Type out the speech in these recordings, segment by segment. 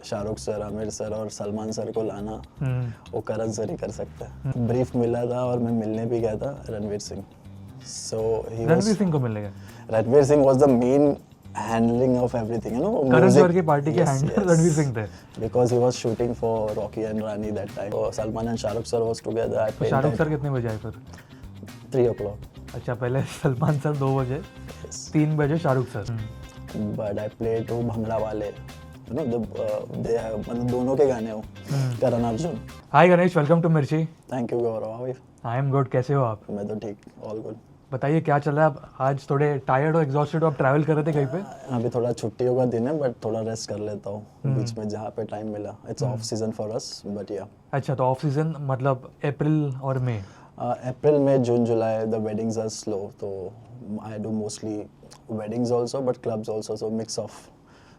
Shahrukh sir, Aamir sir और Salman sir को लाना वो करण सर ही कर सकता है। ब्रीफ मिला था और मैं मिलने भी गया था रणवीर सिंह। सो रणवीर सिंह को मिलने गए? Ranveer Singh was the main handling of everything, you know, Karan Johar की पार्टी के हैंडलर रणवीर सिंह थे, because he was shooting for Rocky and Rani that time. तो Salman and Shahrukh sir was together. Shahrukh sir कितने बजे आए फिर? 3 o'clock। अच्छा, पहले सलमान सर 2 बजे, 3 बजे Shahrukh sir. But I play to bhangra वाले, यू नो, दे मतलब दोनों के गाने हो, Karan Arjun. Hi Ganesh, welcome to Mirchi. Thank you Gaurav, how are you? I am good, कैसे हो आप? मैं तो ठीक, ऑल गुड। बताइए क्या चल रहा है? आप आज थोड़े टायर्ड हो, एग्जॉस्टेड हो, आप ट्रैवल कर रहे थे कहीं पे? अभी थोड़ा छुट्टियों का दिन है बट थोड़ा रेस्ट कर लेता हूँ बीच में जहाँ पे टाइम मिला। It's off season for us but या। अच्छा, तो ऑफ सीजन मतलब अप्रैल और मई? अप्रैल में, जून जुलाई द वेडिंग्स आर स्लो, तो I do mostly weddings also but clubs also, so mix of.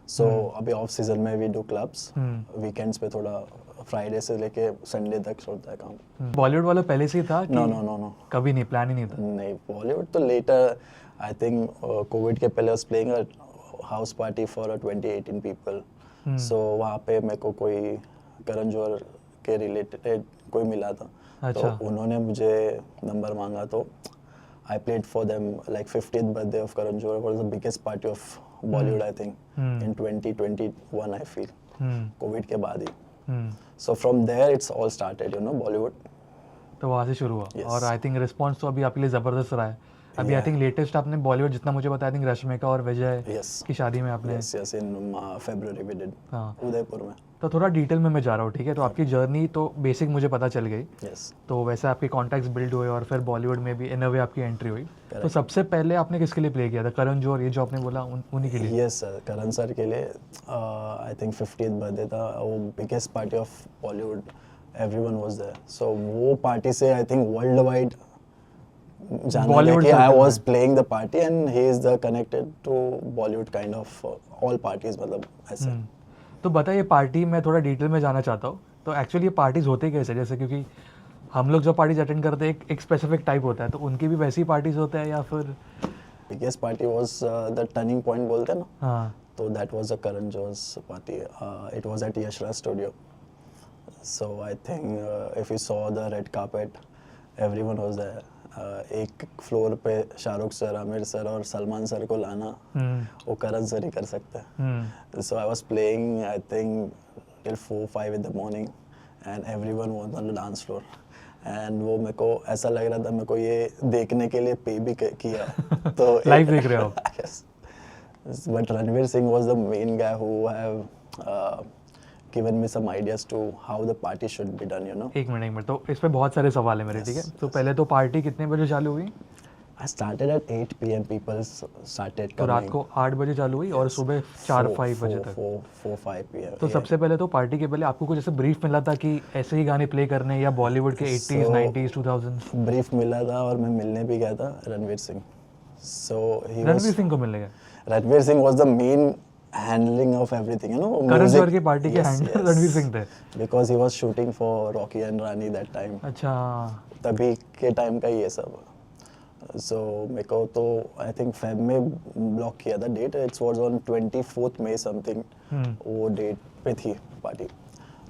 So अभी ऑफ सीजन में वी डू क्लब्स, वीकेंड्स पे थोड़ा फ्राइडे से लेके संडे तक होता है काम। बॉलीवुड वाला पहले से ही था कि नो नो नो नो, कभी नहीं, प्लान ही नहीं था? नहीं, बॉलीवुड तो लेटर, आई थिंक कोविड के पहले was playing a house party for 20-18 people. So वहाँ पे मेरे को कोई करण जौहर के रिलेटेड कोई मिला था। अच्छा। तो उन्होंने मुझे नंबर मांगा, तो I played for them like 50th birthday of Karan Johar was the biggest party of Bollywood I think in 2021 I feel, COVID के बाद ही। So from there it's all started, you know, Bollywood. तो वहाँ से शुरू हुआ। Yes. और आई थिंक रिस्पॉन्स तो अभी आपके लिए ज़बरदस्त रहा है। अभी आई थिंक लेटेस्ट आपने बॉलीवुड, जितना मुझे पता है, आई थिंक रश्मिका और विजय Yes. की शादी में आपने। Yes, yes, in February we did. हाँ, उदयपुर में। तो थोड़ा डिटेल में मैं जा रहा हूँ, ठीक है? तो आपकी जर्नी तो बेसिक मुझे पता चल गई। Yes. तो वैसे आपके कॉन्टैक्ट्स बिल्ड हुए और फिर बॉलीवुड में भी इन अ वे आपकी एंट्री हुई। तो सबसे पहले आपने किसके लिए प्ले किया था? करण जौहर, ये जो आपने बोला, उन्हीं के लिए? Yes sir, करण सर के लिए आई थिंक 50th बर्थडे था, वो biggest party of Bollywood, everyone was there. So वो पार्टी से आई थिंक वर्ल्ड वाइड जाना गया कि I was playing the party and he is the connected to Bollywood kind of all parties, मतलब ऐसे। तो बताइए, पार्टी में थोड़ा डिटेल में जाना चाहता हूँ। तो एक्चुअली ये पार्टीज होते कैसे? जैसे क्योंकि हम लोग जो पार्टीज अटेंड करते हैं एक स्पेसिफिक टाइप होता है, तो उनकी भी वैसी पार्टीज होते हैं या फिर? Biggest party was the turning point बोलते हैं ना। हाँ, तो that was the Karan Johar's party. It was at Yashraj studio. So I think if you saw the red carpet, everyone was there. एक फ्लोर पे शाहरुख सर, आमिर सर और सलमान सर को लाना वो करण सर ही कर सकता है। So I was playing I think till 4-5 in the morning and everyone was on the dance floor and वो मेरे को ऐसा लग रहा था मेरे को ये देखने के लिए पे भी किया है। तो लाइव देख रहे हो? Yes. But Ranveer Singh was the main guy who have given me some ideas to how the party should be done, you know. एक मिनट, तो इस पे बहुत सारे सवाल है मेरे, ठीक है? तो पहले तो पार्टी कितने बजे चालू हुई? I started at 8 p.m. People started तो रात coming. को 8 बजे चालू हुई और सुबह 4-5 बजे तक। 4-5 p.m. तो सबसे पहले तो पार्टी के पहले आपको कुछ ऐसे ब्रीफ मिला था कि ऐसे ही गाने प्ले करने हैं या बॉलीवुड के 80s, 90s, 2000s? ब्रीफ मिला था और मैं मिलने भी गया था Ranveer Singh. So he was Ranveer Singh को मिलने गए? Ranveer Singh was the main handling of everything, you know. Karan music. जौहर की पार्टी के हैंडलर रणवीर सिंह थे? Because he was shooting for Rocky and Rani that time. अच्छा। तभी के टाइम का ये सब। So मेरे को तो आई थिंक फेब में ब्लॉक किया था date. It's was on 24th May something, वो डेट पे थी पार्टी।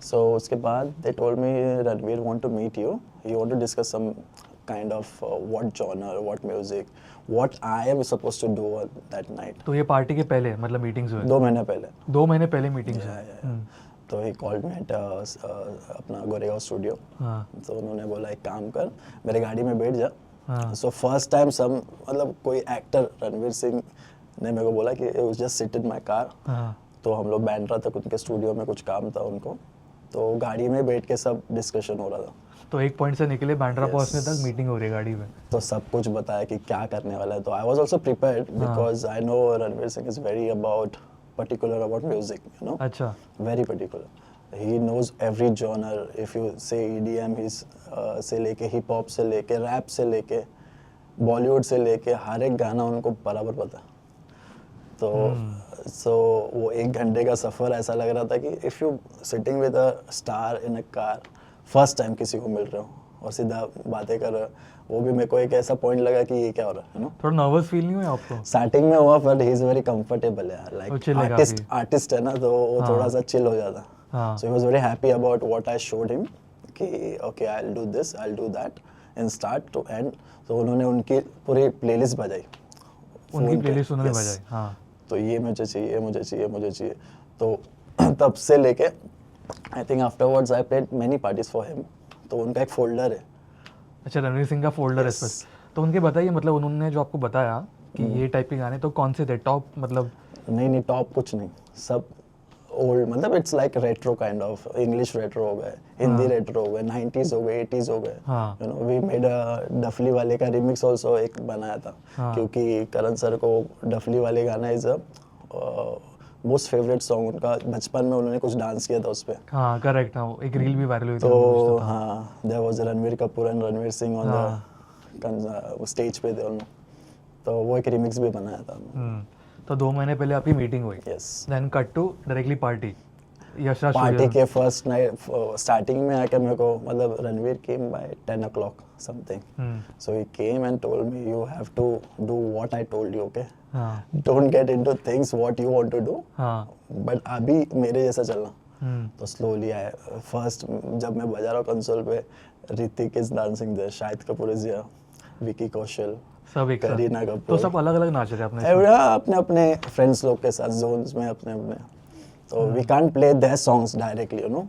So उसके बाद they told me Ranveer want to meet you. He want to discuss some kind of what genre, what music, what I am supposed to do on that night. तो ये party के पहले मतलब meetings हुए? 2 महीने पहले। 2 महीने पहले मीटिंग्स हुए? तो ही कॉल्ड मी एट अपना गोरेगांव स्टूडियो। तो उन्होंने बोला एक काम कर, मेरे गाड़ी में बैठ जा। सो फर्स्ट टाइम सम मतलब कोई एक्टर रणवीर सिंह ने मेरे को बोला कि just sit in my car. तो हम लोग बैंड्रा तक उनके स्टूडियो में कुछ काम था उनको, तो गाड़ी में बैठ के सब डिस्कशन हो रहा था। तो एक पॉइंट से निकले बैंड्रा पहुंचने तक मीटिंग हो रही है गाड़ी में? तो सब कुछ बताया कि क्या करने वाला है। तो I was also prepared because I know Ranveer Singh is very about particular about music, you know. अच्छा। Very particular. He knows every genre. If you say EDM, he's से लेके हिप हॉप से लेके रैप से लेके बॉलीवुड से लेके हर एक गाना उनको बराबर पता। तो सो वो 1 घंटे का सफ़र ऐसा लग रहा था कि if you sitting with a star in a car, first time किसी को मिल रहे हो, और सीधा बातें कर रहे हो, वो भी मेरे को एक ऐसा पॉइंट लगा कि ये क्या हो रहा है ना। थोड़ा नर्वस फील नहीं हुआ आपको? स्टार्टिंग में हुआ, but he is very comfortable यार, वो लाइक chill है आर्टिस्ट है ना, तो वो हाँ। थोड़ा सा चिल हो जाता। हाँ। So he was very happy about what I showed him कि okay I will do this, I will do that in start to end. तो उन्होंने उनकी पूरी प्लेलिस्ट बजाई, उनकी phone पे, प्लेलिस्ट उन्होंने yes। बजाई, हाँ। तो ये मुझे चाहिए, मुझे चाहिए, मुझे चाहिए। तो तब से लेके I think afterwards I played many parties for him. तो उनका एक फोल्डर है। अच्छा, रणवीर सिंह का फोल्डर है Yes। इस पर। तो उनके बताइए, मतलब उन्होंने जो आपको बताया कि हम्म। ये टाइप के गाने, तो कौन से थे टॉप, मतलब? नहीं टॉप कुछ नहीं, सब ओल्ड, मतलब it's like retro kind of, English retro हो गए, हिंदी हाँ। रेट्रो हो गए, 90s हो गए, 80s हो गए। हाँ। यू नो वी मेड डफली वाले का रिमिक्स ऑल्सो एक बनाया था। हाँ। क्योंकि करण सर को डफली वाले गाना is a most favourite song उनका। बचपन में उन्होंने कुछ डांस किया था उस पर। हाँ करेक्ट, हाँ एक रील भी वायरल हुई थी, तो उनकी कुछ तो था। हाँ, there was Ranveer Kapoor and Ranveer Singh on the stage पे थे उन्होंने, तो वो एक रिमिक्स भी बनाया था। तो 2 महीने पहले आपकी मीटिंग हुई, yes. Then cut to directly party Yashraj party studio. के फर्स्ट नाइट स्टार्टिंग में आके मेरे को, मतलब Ranveer came by 10 o'clock something. So he came and told me you have to do what I told you, okay, हाँ। Don't get into things what you want to do, हाँ। But अभी मेरे जैसा चलना। हम्म। तो स्लोली आया। फर्स्ट जब मैं बजा रहा हूँ कंसोल पे, Hrithik is dancing there, Shahid Kapoor is here, Vicky Kaushal, सब एक साथ। करीना तो कपूर, सब अलग अलग नाच रहे अपने इसमें? अपने अपने फ्रेंड्स लोग के साथ जोन्स में अपने अपने। तो we can't play their songs directly, you know.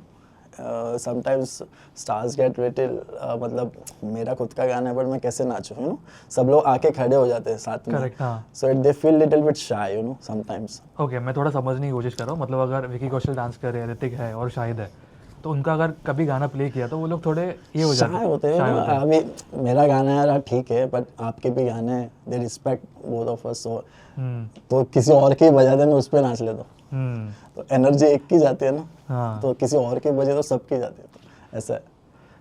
Sometimes stars get little, मतलब मेरा खुद का गाना है बट मैं कैसे नाचूं, यू नो। सब लोग आके खड़े हो जाते हैं साथ में, करेक्ट, हाँ। So it they feel little bit shy, you know, sometimes. Okay, मैं थोड़ा समझने की कोशिश कर रहा हूँ। मतलब अगर विकी कौशल डांस कर रहे हैं, ऋतिक है और शाहिद है, तो उनका अगर कभी गाना प्ले किया तो वो लोग थोड़े ये हो जाते शाय होते हैं, शाय you know। होते हैं। अभी मेरा गाना है यार, ठीक है, बट आपके भी गाने, they respect both of us, तो किसी और की बजा दे मैं उस पर नाच लेता हूँ, हम्म। तो एनर्जी एक की जाती है ना। हाँ। तो किसी और की बजे तो सबकी जाती है, तो ऐसा है।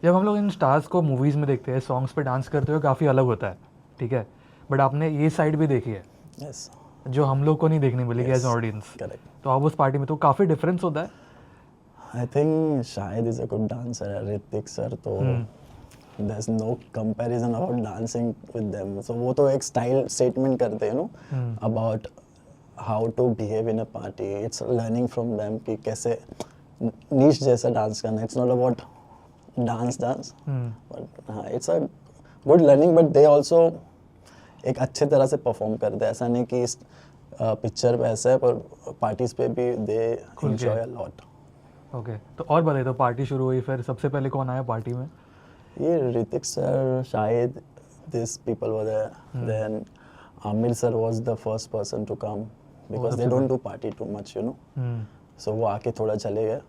जब हम लोग इन स्टार्स को मूवीज़ में देखते हैं, सॉन्ग्स पे डांस करते हुए, काफ़ी अलग होता है, ठीक है। बट आपने ये साइड भी देखी है यस, जो हम लोग को नहीं देखने मिलेगी एज ऑडियंस। करेक्ट। तो आप उस पार्टी में, तो काफ़ी डिफरेंस होता है। आई थिंक शायद इज अ गुड डांसर है, ऋतिक सर, तो there is no comparison about dancing with them. So वो तो एक स्टाइल स्टेटमेंट करते हैं, no, about how to behave in a party. It's learning from them कि कैसे नीश जैसा डांस करना। It's not about dance but हाँ, it's a good learning, but they also एक अच्छे तरह से परफॉर्म करते हैं। ऐसा नहीं कि इस पिक्चर पे ऐसा है, पर पार्टीज पे भी दे खुल के। Enjoy a lot. ओके, तो और बताइए, तो पार्टी शुरू हुई, फिर सबसे पहले कौन आया पार्टी में? ये ऋतिक सर, शायद, this people were there. Then Aamir sir was the first person to come because they don't do party too much, you know. So वो आके थोड़ा चले गए,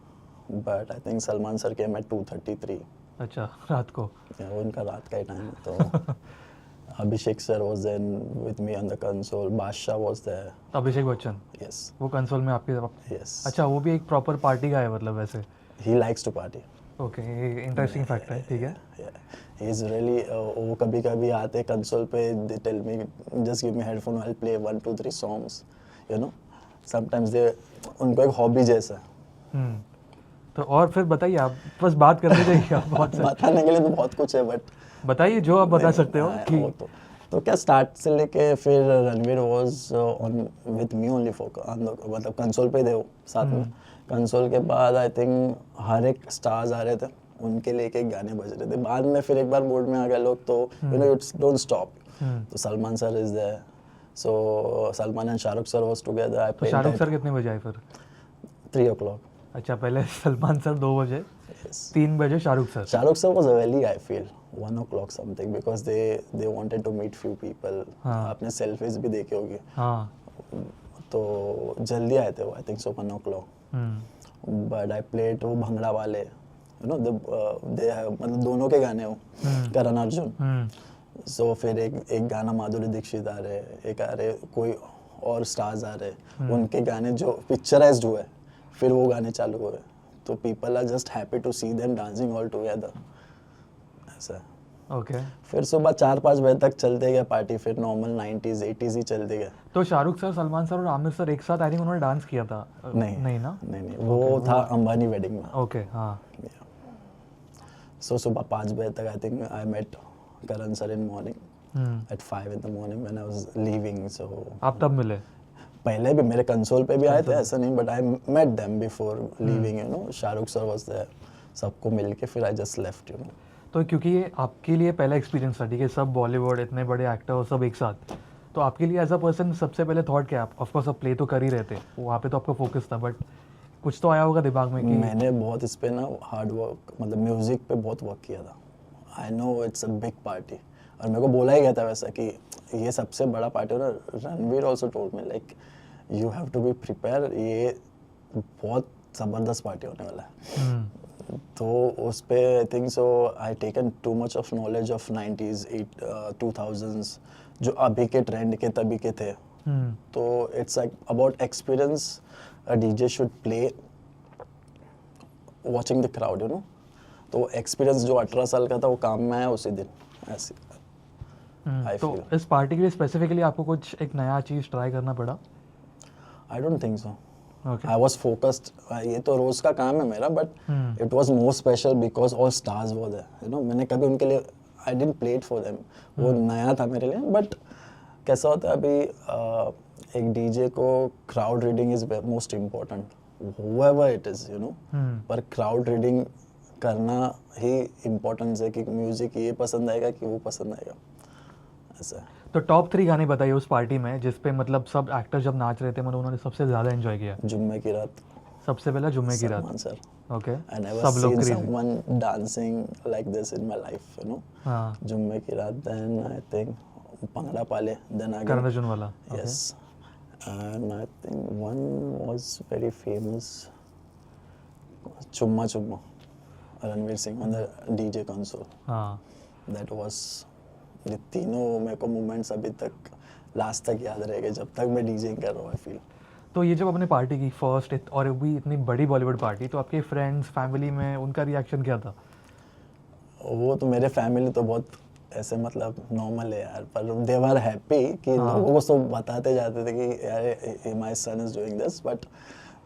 but I think Salman sir came at 2:33। अच्छा, रात को। उनका रात का ही टाइम है। तो Abhishek sir was then with me on the console, Badshah was there. Abhishek Bachchan, yes, वो कंसोल में आपके यस। अच्छा, वो भी एक प्रॉपर पार्टी का है मतलब वैसे? He likes to party. Okay, interesting fact है, ठीक है। ही इज रियली, वो कभी कभी आते कंसोल पे, they tell me just give me headphone, I will play 1 2 3 songs, you know. Sometimes they, उनको एक हॉबी जैसा है। तो और फिर बताइए, आप बस बात करते जाइए, आप बहुत से बताने के लिए तो बहुत कुछ है, बट बताइए जो आप बता सकते हो हाँ, कि वो तो क्या, स्टार्ट से लेके फिर Ranveer was on with me only for, मतलब कंसोल पे थे वो साथ में। कंसोल के बाद आई थिंक हर एक स्टार्स आ रहे थे, उनके लिए एक एक गाने बज रहे थे। बाद में फिर एक बार मूड में आ गए लोग, तो you know it's don't stop. तो Salman sir is there, so Salman and Shahrukh sir was together. I तो प्लेड शाहरुख सर कितने बजे आए फिर? 3 o'clock। अच्छा, पहले सलमान सर 2 बजे, Yes. 3 बजे Shahrukh sir. Shahrukh sir was early, I feel 1 o'clock something, because they wanted to meet few people. हाँ। आपने सेल्फीज भी देखे होगी, हाँ। तो जल्दी आए थे वो, I think so 1 o'clock। But I played वो भंगड़ा वाले, यू नो, दे मतलब दोनों के गाने हो, करण अर्जुन। सो फिर एक गाना माधुरी दीक्षित आ रहे, एक आ रहे कोई और स्टार्स आ रहे, उनके गाने जो पिक्चराइज्ड हुए, फिर वो गाने चालू हुए। तो people are just happy to see them dancing all together, ऐसा। ओके, फिर सुबह 4-5 बजे तक चलते गए पार्टी, फिर नॉर्मल 90s 80s ही चलते गए। तो शाहरुख सर, सलमान सर और आमिर सर एक साथ आई थिंक उन्होंने डांस किया था? नहीं नहीं ना? नहीं, वो था अंबानी वेडिंग में। ओके, हाँ। सो सुबह 5 बजे तक I think I met Karan sir in morning at 5 in the morning when I was leaving. So आप तब मिले? पहले भी मेरे कंसोल पे भी आए थे, ऐसा नहीं, but I met them before leaving, you know. Shahrukh sir was there, सबको मिल के फिर I just left, you know. तो क्योंकि ये आपके लिए पहला एक्सपीरियंस था, ठीक है, सब बॉलीवुड इतने बड़े एक्टर सब एक साथ, तो आपके लिए एज अ पर्सन सबसे पहले थॉट क्या? आप ऑफकोर्स आप प्ले तो कर ही रहे थे, वहाँ पे तो आपका फोकस था, बट कुछ तो आया होगा दिमाग में कि मैंने बहुत इस पे ना हार्ड वर्क, मतलब म्यूजिक पे बहुत वर्क किया था. I know it's a big party, और मेरे को बोला ही गया था वैसा कि ये सबसे बड़ा पार्टी है ना. Ranveer also told me like you have to be prepare, ये बहुत ज़बरदस्त पार्टी होने वाला है. तो उस पे I think so I taken too much of knowledge of 90s 2000s जो अभी के ट्रेंड के तभी के थे. तो it's like about experience. A DJ should play watching the crowd, you know. तो एक्सपीरियंस जो 18 साल का था वो काम में आया उसी दिन ऐसे. I तो feel. इस पार्टी के लिए स्पेसिफिकली आपको कुछ एक नया चीज़ ट्राई करना पड़ा? आई don't think so. Okay. I was focused. ये तो रोज का काम है मेरा, but it was more special because all stars were there. You know, मैंने कभी उनके लिए I didn't play it for them. वो नया था मेरे लिए, but कैसा होता है अभी एक डीजे को crowd reading is most important. Whoever it is, you know. पर crowd reading करना ही इम्पोर्टेंस है कि म्यूजिक ये पसंद आएगा कि वो पसंद आएगा, ऐसा. तो टॉप 3 गाने बताइए उस पार्टी में जिस पे मतलब सब एक्टर जब नाच रहे थे, मतलब उन्होंने सबसे ज़्यादा एंजॉय किया. जुम्मे की रात, सबसे पहला जुम्मे की रात. Salman sir. Okay. I never सब लोग seen crazy. someone dancing like this in my life, you know. हाँ. जुम्मे की रात, then I think Pangra Pale, then again. Karan Arjun वाला. Yes. And I think one was very famous. Chumma Chumma. Ranveer Singh on the DJ console. हाँ. That was ये तीनों मेरे को मोमेंट्स अभी तक लास्ट तक याद रहेंगे जब तक मैं डीजिंग कर रहा हूँ. I feel. तो ये जब आपने पार्टी की फर्स्ट और भी इतनी बड़ी बॉलीवुड पार्टी, तो आपके फ्रेंड्स फैमिली में उनका रिएक्शन क्या था? वो तो मेरे फैमिली तो बहुत ऐसे मतलब नॉर्मल है यार, पर दे वर हैप्पी कि लोगों को सब बताते जाते थे कि यार my son is doing this, but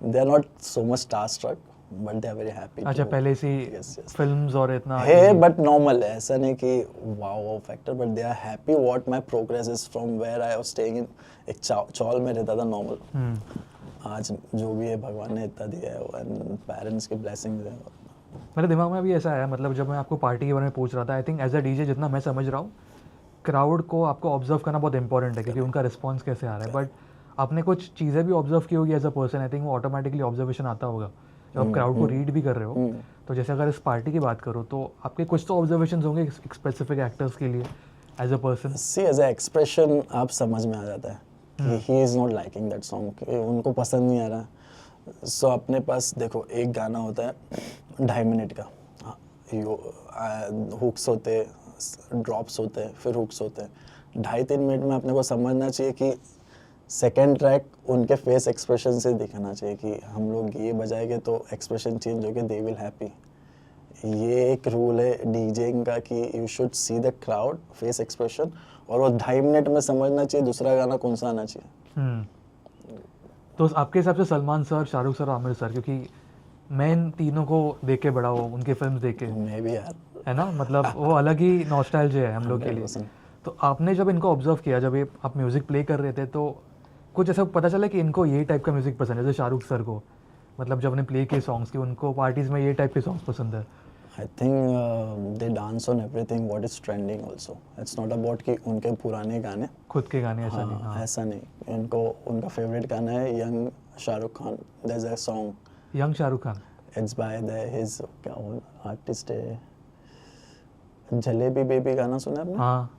they are not so much star struck, but they are very happy. अच्छा, पहले से Yes, yes. फिल्म्स और इतना है, बट नॉर्मल है, ऐसा नहीं कि wow factor, but they are happy what my progress is from where I was staying in. एक चौल में रहता था नॉर्मल, आज जो भी है भगवान ने इतना दिया है एंड पेरेंट्स की ब्लेसिंग्स है. मेरे दिमाग में भी ऐसा आया, मतलब जब मैं आपको पार्टी के बारे में पूछ रहा था, I think as a DJ जितना मैं समझ रहा हूँ, क्राउड को आपको ऑब्जर्व करना बहुत इंपॉर्टेंट है क्योंकि उनका रिस्पॉन्स कैसे आ रहा है. बट आपने कुछ चीज़ें भी ऑब्जर्व की होगी as a person, I think वो ऑटोमेटिकली ऑब्जर्वेशन आता होगा जब आप क्राउड को रीड भी कर रहे हो. तो जैसे अगर इस पार्टी की बात करो तो आपके कुछ तो ऑब्जर्वेशन होंगे स्पेसिफिक एक्टर्स के लिए as a person. See as a expression आप समझ में आ जाता है कि he is not liking that song, उनको पसंद नहीं आ रहा. सो अपने पास देखो एक गाना होता है 2.5 मिनट का, हुक्स होते, ड्रॉप्स होते, फिर हुक्स होते. 2.5-3 मिनट में अपने को समझना चाहिए कि सेकेंड ट्रैक उनके फेस एक्सप्रेशन से दिखाना चाहिए कि हम लोग ये बजाएंगे तो एक्सप्रेशन चेंज होके दे विल हैप्पी. ये एक रूल है डीजेइंग का कि you should see the crowd face expression, और वो 2.5 मिनट में समझना चाहिए दूसरा गाना कौन सा आना चाहिए. तो आपके हिसाब से Salman sir, Shahrukh sir, Aamir sir, क्योंकि मैं इन तीनों को देख के बड़ा हूँ, उनके फिल्म्स देख के, मैं भी यार, है ना, मतलब वो अलग ही नॉस्टैल्जिया है हम लोग के लिए. 100%. तो आपने जब इनको ऑब्जर्व किया, जब ये आप म्यूज़िक प्ले कर रहे थे, तो कुछ ऐसा पता चला कि इनको ये टाइप का म्यूज़िक पसंद है? जैसे शाहरुख सर को, मतलब जब उन्हें प्ले किए सॉन्ग्स की, उनको पार्टीज़ में ये टाइप के सॉन्ग्स पसंद है. I think they dance on everything what is trending also. It's not about कि उनके पुराने गाने, खुद के गाने ऐसा नहीं. हाँ, ऐसा नहीं. उनको उनका फेवरेट गाना है young Shahrukh Khan. There's a song. Young Shahrukh Khan. It's by his क्या वो आर्टिस्ट है, जलेबी बेबी गाना सुना आपने? हाँ,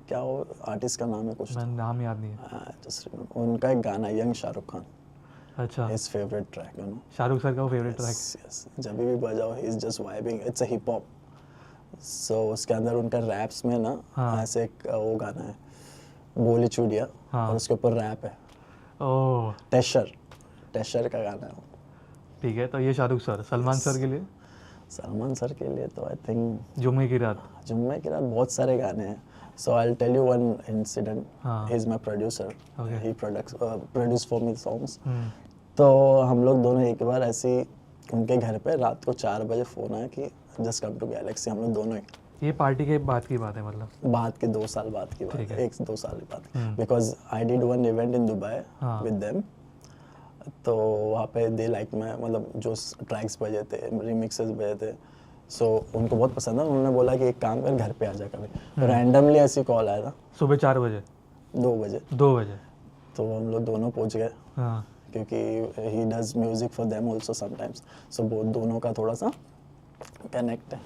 क्या वो आर्टिस्ट का नाम है कुछ? मैं नाम याद नहीं है. Just remember. उनका एक गाना यंग शाहरुख खान. अच्छा, His favorite track, you know. Shahrukh sir का वो फेवरेट ट्रैक. Yes, yes. जब भी बजाओ he is just vibing. It's a hip hop. So उसके अंदर उनका रैप्स में ना हाँ. ऐसे एक वो गाना है गोली चूड़िया, हाँ. और उसके ऊपर रैप है ओह, टेशर का गाना है वो. ठीक है. तो ये शाहरुख सर. सलमान सर के लिए सलमान सर के लिए तो आई थिंक जुम्मे की रात. जुम्मे की रात बहुत सारे गाने हैं. So I will tell you one incident. हाँ. He is my producer. Okay. He produce for me songs. Hmm. तो हम लोग दोनों एक बार ऐसी उनके घर पे रात को 4 बजे फ़ोन आया कि जस्ट कम टू गैलेक्सी, हम लोग दोनों ही। ये पार्टी के बाद की बात है मतलब? बाद के 2 साल बाद की बात ठीक है, है। 1-2 साल बाद, because I did one event in Dubai हाँ। With them. तो वहाँ पे दे लाइक मैं मतलब जो ट्रैक्स बजे थे, रिमिक्सेस बजे थे, सो उनको बहुत पसंद है। उन्होंने बोला कि एक काम कर, घर पे आ जा कभी। रैंडमली ऐसी कॉल आया था सुबह 4 बजे? 2 बजे। 2 बजे? तो हम लोग दोनों पहुँच गए, हाँ। क्योंकि he does music for them also sometimes, so वो दोनों का थोड़ा सा कनेक्ट है।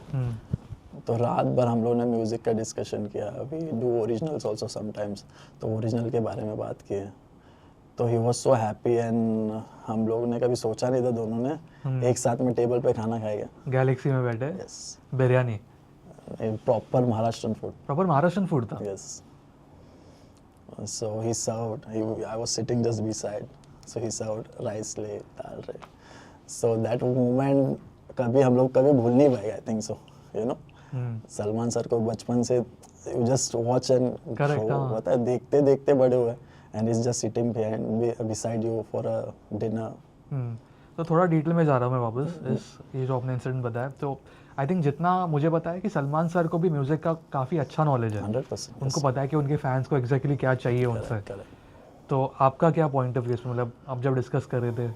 तो रात भर हम लोग ने म्यूज़िक का डिस्कशन किया, we do originals also sometimes, तो ओरिजिनल के बारे में बात की है। तो he was so happy, and हम लोग ने कभी सोचा नहीं था दोनों ने एक साथ में टेबल पे खाना खाएगा। गैलेक्सी में बैठे? Yes. Biryani? Proper Maharashtrian food. Proper Maharashtrian food था? Yes. So he served, I was sitting just beside, so he served rice ले दाल रे। सो दैट मोमेंट कभी हम लोग कभी भूल नहीं पाएंगे, I think so, you know. Salman sir को बचपन से यू जस्ट वॉच एंड पता है, देखते देखते बड़े हुए, and is just sitting beside you for a dinner. तो थोड़ा डिटेल में जा रहा हूँ मैं वापस इस ये जो आपने इंसिडेंट बताया। तो आई थिंक जितना मुझे पता है कि सलमान सर को भी म्यूज़िक का काफ़ी अच्छा नॉलेज है। 100%। उनको पता है कि उनके फैंस को एग्जैक्टली क्या चाहिए उनसे। तो आपका क्या पॉइंट ऑफ व्यू इसमें, मतलब आप जब डिस्कस कर रहे थे?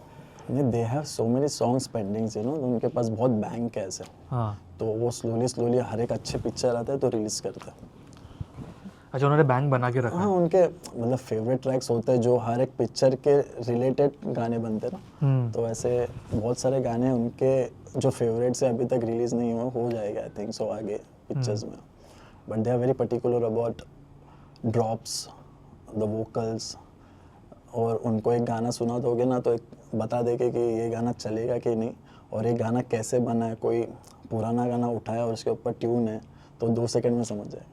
नहीं, they have so many songs pendings, you know, उनके पास बहुत बैंक है ऐसे। हाँ। तो वो स्लोली हर एक अच्छे पिक्चर आते हैं तो रिलीज करते हैं। अच्छा, उन्होंने बैंक बना के रखा? हाँ, उनके मतलब फेवरेट ट्रैक्स होते हैं जो हर एक पिक्चर के रिलेटेड गाने बनते हैं ना। तो ऐसे बहुत सारे गाने उनके जो फेवरेट से अभी तक रिलीज नहीं हुए, हो जाएगा आई थिंक सो आगे पिक्चर्स में। But they are very particular about drops, the vocals, और उनको एक गाना सुना दोगे ना तो एक बता देंगे कि ये गाना चलेगा कि नहीं, और ये गाना कैसे बना है। कोई पुराना गाना उठाया और उसके ऊपर ट्यून है तो 2 सेकंड में समझ जाए।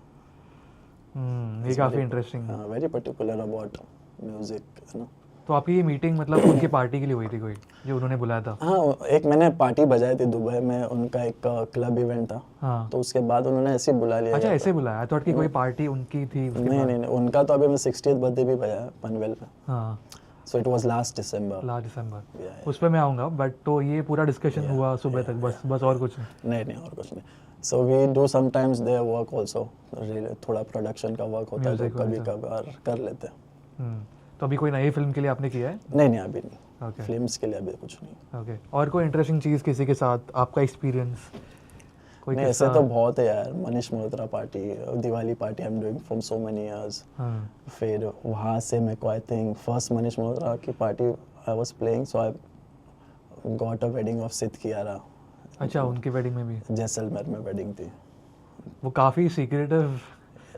ये काफ़ी इंटरेस्टिंग है। वेरी पर्टिकुलर अबाउट म्यूजिक, है ना। तो आपकी ये मीटिंग मतलब उनकी पार्टी के लिए हुई थी कोई, जो उन्होंने बुलाया था? हाँ, एक मैंने पार्टी बजाई थी दुबई में, उनका एक क्लब इवेंट था। हाँ। तो उसके बाद उन्होंने ऐसे ही बुला लिया। अच्छा, ऐसे बुलाया? आई थॉट कि कोई पार्टी उनकी थी उसके नहीं बाद। नहीं नहीं, उनका तो अभी मैं 60th बर्थडे भी बजाया पनवेल पे। हाँ। सो इट वाज लास्ट दिसंबर। उस पर मैं आऊँगा, बट तो ये पूरा डिस्कशन हुआ सुबह तक, बस और कुछ नहीं? नहीं और कुछ नहीं। So we do sometimes their work also, थोड़ा प्रोडक्शन का वर्क होता है तो कभी कभार कर लेते हैं। तो अभी कोई नई फिल्म के लिए आपने किया है? नहीं अभी नहीं। ओके। फिल्म्स के लिए अभी कुछ नहीं। ओके। और कोई इंटरेस्टिंग चीज़ किसी के साथ, आपका एक्सपीरियंस कोई? नहीं, ऐसे तो बहुत है यार। Manish Malhotra party, Diwali party I am doing from so many years. फिर वहाँ से मेरे को I think first Manish Malhotra की party I was playing, so I got a wedding of Sid Kiara. अच्छा, उनकी वेडिंग में भी? जैसलमेर में वेडिंग थी। वो काफ़ी सीक्रेटिव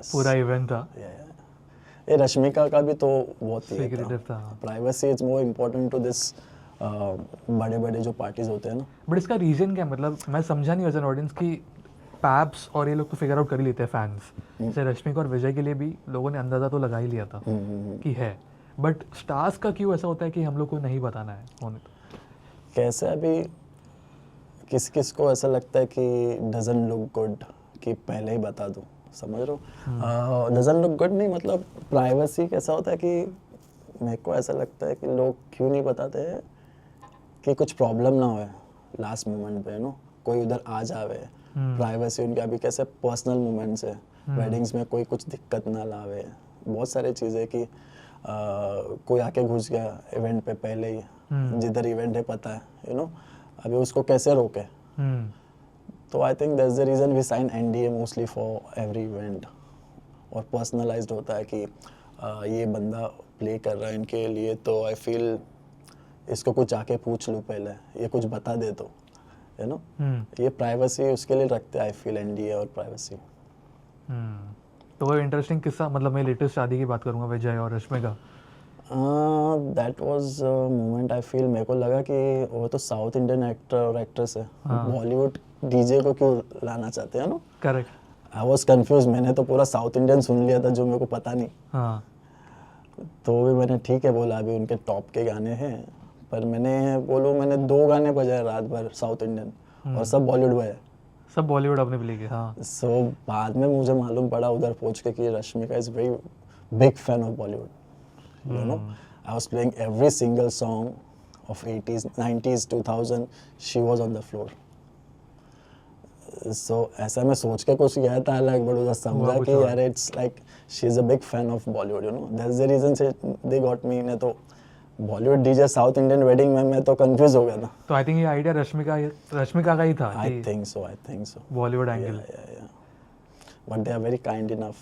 पूरा इवेंट था। ये रश्मिका का भी तो बहुत ही सीक्रेटिव था। Privacy is more important to this बड़े बड़े जो पार्टीज होते हैं ना। बट इसका रीज़न क्या, मतलब मैं समझा नहीं एज एन ऑडियंस कि पैप्स और ये लोग तो फिगर आउट कर ही लेते हैं फैंस। जैसे रश्मिका और विजय के लिए भी लोगों ने अंदाज़ा तो लगा ही लिया था कि है, बट स्टार्स का क्यों ऐसा होता है कि हम लोग को नहीं बताना है होने? कैसे अभी किस किस को ऐसा लगता है कि डजंट लुक गुड कि पहले ही बता दूं, समझ रहे हो? डजंट लुक गुड नहीं, मतलब प्राइवेसी कैसा होता है कि मेरे को ऐसा लगता है कि लोग क्यों नहीं बताते हैं कि कुछ प्रॉब्लम ना होए लास्ट मोमेंट पे, नो कोई उधर आ जावे। प्राइवेसी उनके अभी कैसे पर्सनल मोमेंट्स है, वेडिंग्स में कोई कुछ दिक्कत ना लावे। बहुत सारे चीज़ें कि कोई आके घुस गया इवेंट पे पहले ही, जिधर इवेंट है पता है, यू नो, अभी उसको कैसे रोके। तो I think that's the reason we sign NDA mostly for every event, और पर्सनलाइज्ड होता है कि ये बंदा प्ले कर रहा है इनके लिए, तो आई फील इसको कुछ आके पूछ लूँ पहले, ये कुछ बता दे तो, यू नो। ये प्राइवेसी उसके लिए रखते हैं आई फील, NDA और प्राइवेसी। तो वो इंटरेस्टिंग किस्सा, मतलब मैं लेटेस्ट शादी की बात करूँगा विजय और Rashmika. That was moment I feel, मेरे को लगा कि वो तो साउथ इंडियन एक्टर और एक्ट्रेस है, बॉलीवुड DJ को क्यों लाना चाहते हैं ना। करेक्ट। आई वाज कंफ्यूज, मैंने तो पूरा साउथ इंडियन सुन लिया था जो मेरे को पता नहीं। हाँ। तो भी मैंने ठीक है बोला, अभी उनके टॉप के गाने हैं, पर मैंने 2 गाने बजाए रात भर साउथ इंडियन, और सब बॉलीवुड बजाए। सब बॉलीवुड आपने प्ले किया? हाँ। सो बाद में मुझे मालूम पड़ा उधर पहुंच के कि Rashmika is very big fan of Bollywood, you no. I was playing every single song of 80s 90s 2000 she was on the floor. So ऐसा मैं सोच के कुछ गया था अलग, बट उधर समझा कुछ कि और। यार it's like she is a big fan of Bollywood, you know, that's the reason से दे गॉट मी. नहीं तो Bollywood DJ south Indian wedding में मैं तो कंफ्यूज हो गया था. तो आई थिंक ये आइडिया रश्मिका का ही था आई कि think so Bollywood angle. But they are very kind enough.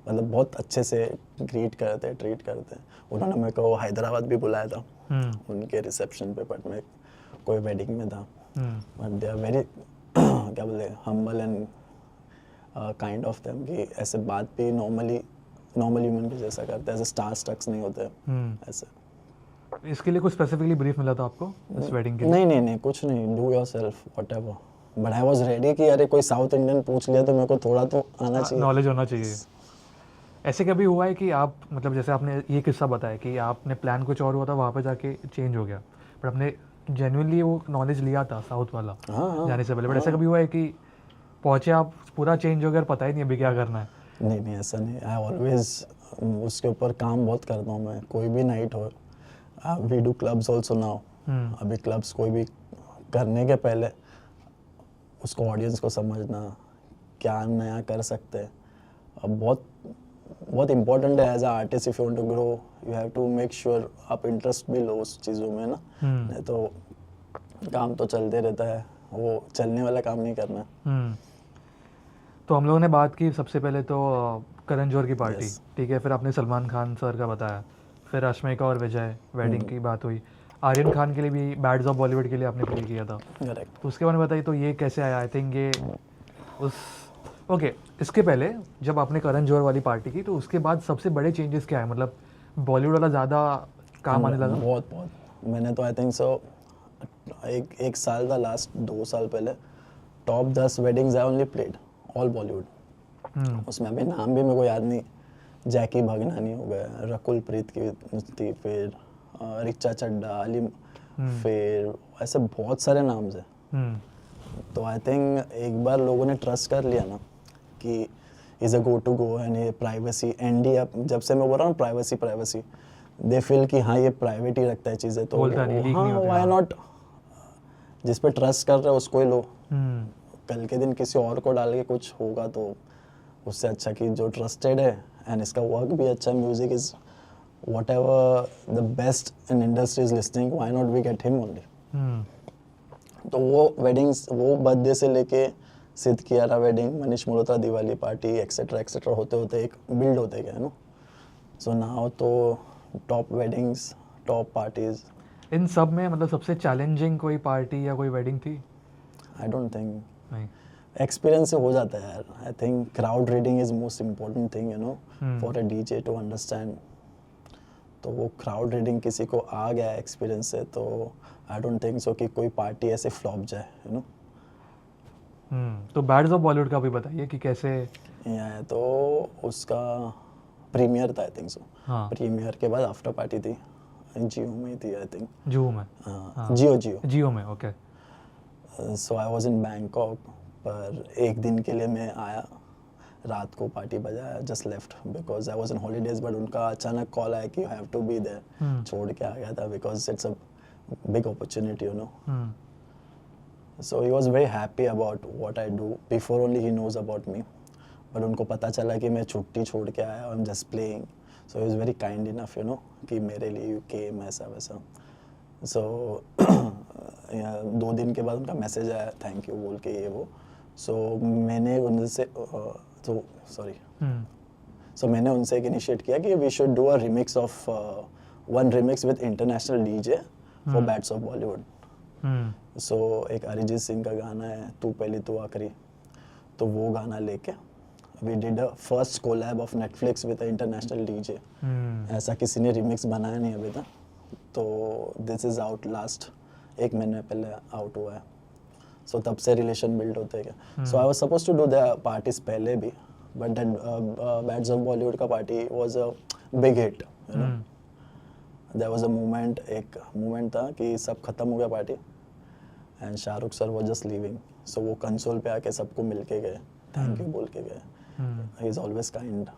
मतलब बहुत अच्छे से ग्रीट करते ट्रीट करते. उन्होंने मेरे को हैदराबाद भी बुलाया था उनके रिसेप्शन पे, बट मैं कोई वेडिंग में था. बट दे आर वेरी क्या बोलते हैं, humble and kind of them, कि ऐसे बात भी नॉर्मल ह्यूमन के जैसा करते हैं, ऐसे स्टार स्टक्स नहीं होते ऐसे. इसके लिए कुछ स्पेसिफिकली ब्रीफ मिला था आपको इस वेडिंग के लिए? नहीं कुछ नहीं, do yourself whatever. But I was ready कि अरे कोई साउथ इंडियन पूछ लिया तो मेरे को थोड़ा तो आना चाहिए. नॉलेज होना चाहिए. ऐसे कभी हुआ है कि आप मतलब जैसे आपने ये किस्सा बताया कि आपने प्लान कुछ और हुआ था, वहाँ पे जाके चेंज हो गया, बट आपने जेन्युइनली वो नॉलेज लिया था साउथ वाला हाँ. जाने से पहले, बट ऐसा कभी हुआ है कि पहुँचे आप पूरा चेंज हो गया, पता ही नहीं अभी क्या करना है? नहीं ऐसा नहीं. आई ऑलवेज उसके ऊपर काम बहुत करता हूँ मैं. कोई भी नाइट हो, we do clubs also now. अभी क्लब्स कोई भी करने के पहले उसको ऑडियंस को समझना, क्या नया कर सकते हैं, अब बहुत इंपॉर्टेंट है. As a artist if you want to grow you have to make sure आप इंटरेस्ट भी लो उस चीज़ों में ना. नहीं तो काम तो चलते रहता है, वो चलने वाला काम नहीं करना. तो हम लोगों ने बात की सबसे पहले तो करण जौहर की पार्टी, Yes. ठीक है, फिर आपने सलमान खान सर का बताया, फिर रश्मिका और विजय वेडिंग की बात हुई, आर्यन खान के लिए भी बैड्स ऑफ बॉलीवुड के लिए आपने प्ले किया था, करेक्ट. तो उसके बारे में बताइए. तो ये कैसे आया? आई थिंक ये उस ओके इसके पहले जब आपने करण जौहर वाली पार्टी की तो उसके बाद सबसे बड़े चेंजेस क्या है? मतलब बॉलीवुड वाला ज़्यादा काम आने लगा? बहुत. मैंने तो आई थिंक सो एक साल था, लास्ट 2 साल पहले, top 10 weddings I only played all Bollywood. उसमें अभी नाम भी मेरे को याद नहीं. जैकी भगनानी हो गया, रकुल प्रीत की थी, फिर रिचा चड्डा, अली, फिर ऐसे बहुत सारे नाम है. तो आई थिंक एक बार लोगों ने ट्रस्ट कर लिया ना कि is a go to go and ये प्राइवेसी एनडी. जब से मैं बोल रहा हूँ प्राइवेसी दे फील कि हाँ ये प्राइवेट ही रखता है चीज़ें, तो बोलता नहीं, लीक हाँ नहीं होता. Why not. जिस पे ट्रस्ट कर रहे हो उसको ही लो. कल के दिन किसी और को डाल के कुछ होगा तो उससे अच्छा कि जो ट्रस्टेड है एंड इसका वर्क भी अच्छा है. Music is whatever the best in industry is listening, why not we get him only. तो वो वेडिंग्स, वो बर्थडे से लेके Sid Kiara wedding, Manish Malhotra Diwali party etcetera होते होते एक बिल्ड होते गए नो. सो नाउ तो टॉप वेडिंग्स, टॉप पार्टीज. इन सब में मतलब सबसे चैलेंजिंग कोई पार्टी या कोई वेडिंग थी? I don't think. नहीं. एक्सपीरियंस से हो जाता है यार. I think crowd reading is most important thing, you know, for a DJ to understand. तो वो क्राउड रीडिंग किसी को आ गया एक्सपीरियंस से, तो आई डोंट थिंक सो कि कोई पार्टी ऐसे फ्लॉप जाए, यू नो. तो बैड्स ऑफ बॉलीवुड का भी बताइए कि कैसे. या तो उसका प्रीमियर था आई थिंक सो. हाँ. प्रीमियर के बाद आफ्टर पार्टी थी, जियो में ही थी आई थिंक. जूहू में? जियो. में. Okay. So I was in Bangkok. पर एक दिन के लिए मैं आया, रात को पार्टी बजाया, just left because I was in holidays. But उनका अचानक कॉल आया कि you have to be there. छोड़ के आ गया था because it's a big opportunity, you know. So he was very happy about what I do. Before only he knows about me. But उनको पता चला कि मैं छुट्टी छोड़ के आया, I'm just playing. So he was very kind enough, you know, कि मेरे लिए you came ऐसा वैसा. So 2 दिन के बाद उनका मैसेज आया थैंक यू बोल के ये वो. So मैंने उनसे मैंने उनसे एक इनिशिएट किया कि we should do a remix of one remix with international DJ for Bats of Bollywood. सो एक अरिजीत सिंह का गाना है तू पहली तू आखिरी, तो वो गाना लेके we did a first collab of Netflix with international DJ. ऐसा किसी ने रिमिक्स बनाया नहीं अभी तक. तो दिस इज़ आउट, लास्ट 1 महीने पहले आउट हुआ है. सो तब से रिलेशन बिल्ड होते हैं. So I was suppose to do the parties पहले भी, but that bads of Bollywood का party was a big hit, you know. There was a moment, एक मोमेंट था कि सब खत्म हो गया पार्टी एंड शाहरुख सर वो जस्ट लीविंग. सो वो कंसोल पे आके सबको मिल के गए, थैंक यू बोल के गए. He is always kind.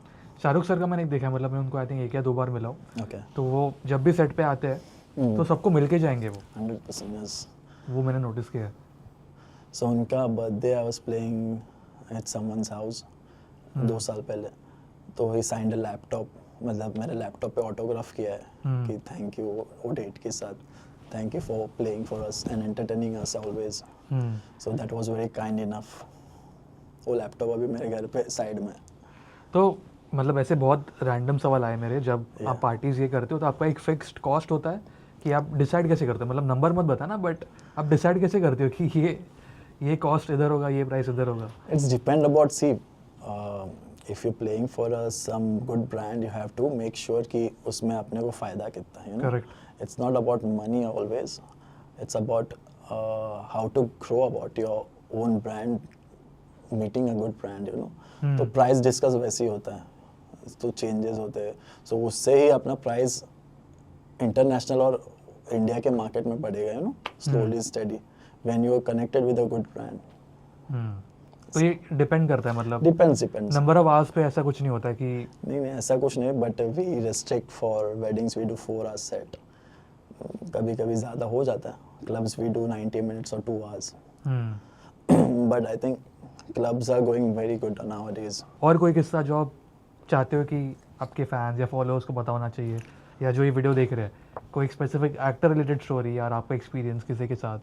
Shahrukh sir का मैंने देखा, मतलब मैं उनको आई थिंक 1 या 2 बार मिला हूँ. ओके. तो वो जब भी सेट पे आते हैं तो सबको मिलके जाएंगे वो 100% yes. वो मैंने नोटिस किया है। So उनका birthday I was playing at someone's house 2 साल पहले, तो ही साइंड अ लैपटॉप, मतलब मेरे लैपटॉप पे ऑटोग्राफ किया है कि थैंक यू वो डेट के साथ, thank you for playing for us and entertaining us always. So that was very kind enough. वो लैपटॉप अभी मेरे घर पे साइड में है। तो मतलब ऐसे बहुत रैंडम सवाल आए मेरे, जब Yeah. आप पार्टीज ये करते हो तो आपका एक फिक्स्ड कॉस्ट होता है कि आप डिसाइड कैसे करते हो, मतलब नंबर मत बताना बट आप डिसाइड कैसे करते हो कि ये कॉस्ट इधर होगा, ये प्राइस इधर होगा? It's depend about see if you're playing for some good brand you have to make sure कि उसमें अपने को फायदा कितना है, you know. Correct. It's not about money always. It's about how to grow about your own brand, meeting a good brand, you know. तो price discuss वैसे ही होता है, तो चेंजेस होते हैं, सो उससे ही अपना प्राइस इंटरनेशनल और इंडिया के मार्केट में बढ़ेगा, you know, slowly study when you are connected with a good brand. तो ये डिपेंड करता है, मतलब डिपेंड्स नंबर ऑफ आवर्स पे ऐसा कुछ नहीं होता कि नहीं ऐसा कुछ नहीं, but we restrict for weddings we do 4 hours set, कभी कभी ज़्यादा हो जाता है, क्लब्स वी डू 90 मिनट्स और 2 hours, but I think clubs are going very good nowadays. और कोई किस्सा जो आप चाहते हो कि आपके फैंस या फॉलोअर्स को पता होना चाहिए, या जो ये वीडियो देख रहे हैं, कोई स्पेसिफिक एक्टर रिलेटेड स्टोरी यार आपका एक्सपीरियंस किसी के साथ?